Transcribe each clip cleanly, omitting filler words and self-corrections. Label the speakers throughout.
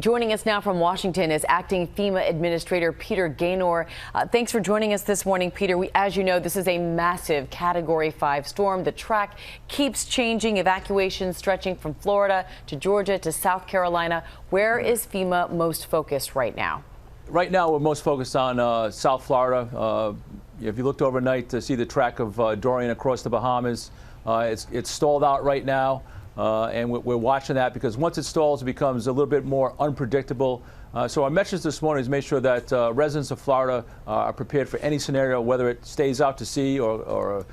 Speaker 1: Joining us now from Washington is Acting FEMA Administrator Peter Gaynor. Thanks for joining us this morning, Peter. As you know, this is a massive Category 5 storm. The track keeps changing, evacuations stretching from Florida to Georgia to South Carolina. Where is FEMA most focused right now?
Speaker 2: Right now, we're most focused on South Florida. If you looked overnight to see the track of Dorian across the Bahamas, it's stalled out right now. And we're watching that because once it stalls, it becomes a little bit more unpredictable. So our message this morning is make sure that residents of Florida are prepared for any scenario, whether it stays out to sea or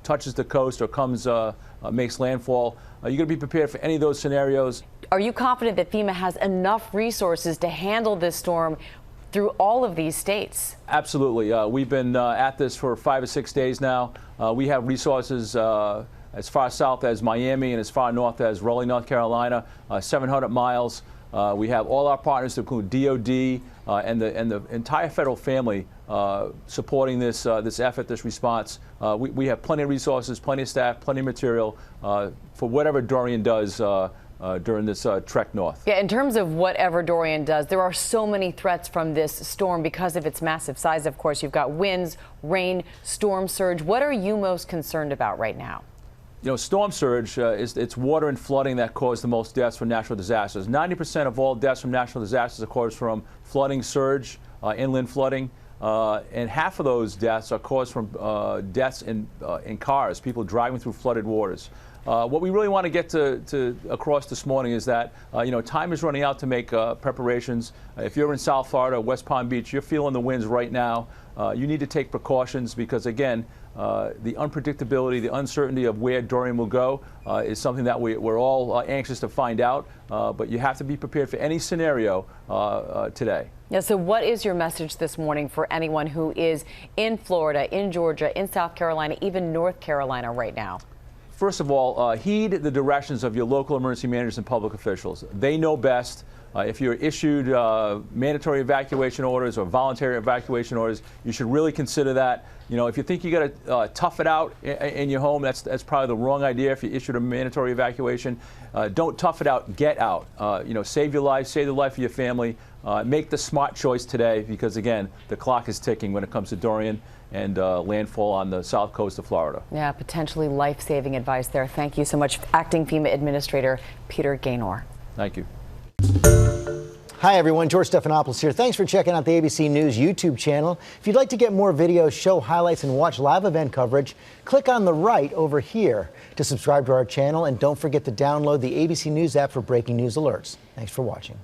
Speaker 2: touches the coast or makes landfall. You're going to be prepared for any of those scenarios.
Speaker 1: Are you confident that FEMA has enough resources to handle this storm through all of these states?
Speaker 2: Absolutely. We've been at this for 5 or 6 days now. We have resources as far south as Miami and as far north as Raleigh, North Carolina, 700 miles. We have all our partners, to include DOD and the entire federal family, supporting this effort, this response. We have plenty of resources, plenty of staff, plenty of material for whatever Dorian does during this trek north.
Speaker 1: Yeah, in terms of whatever Dorian does, there are so many threats from this storm because of its massive size. Of course, you've got winds, rain, storm surge. What are you most concerned about right now?
Speaker 2: You know, storm surge, it's water and flooding that cause the most deaths from natural disasters. 90% of all deaths from natural disasters are caused from flooding, surge, inland flooding, and half of those deaths are caused from deaths in cars, people driving through flooded waters. What we really want to get across this morning is that time is running out to make preparations. If you're in South Florida, West Palm Beach, you're feeling the winds right now. You need to take precautions because, again, the unpredictability, the uncertainty of where Dorian will go is something that we're all anxious to find out. But you have to be prepared for any scenario today.
Speaker 1: Yeah, so what is your message this morning for anyone who is in Florida, in Georgia, in South Carolina, even North Carolina right now?
Speaker 2: First of all, heed the directions of your local emergency managers and public officials. They know best. If you're issued mandatory evacuation orders or voluntary evacuation orders, you should really consider that. If you think you got to tough it out in your home, that's probably the wrong idea. If you issued a mandatory evacuation, don't tough it out. Get out. Save your life, save the life of your family. Make the smart choice today because, again, the clock is ticking when it comes to Dorian and landfall on the south coast of Florida.
Speaker 1: Yeah, potentially life-saving advice there. Thank you so much, Acting FEMA Administrator Peter Gaynor.
Speaker 2: Thank you.
Speaker 3: Hi, everyone. George Stephanopoulos here. Thanks for checking out the ABC News YouTube channel. If you'd like to get more videos, show highlights, and watch live event coverage, click on the right over here to subscribe to our channel. And don't forget to download the ABC News app for breaking news alerts. Thanks for watching.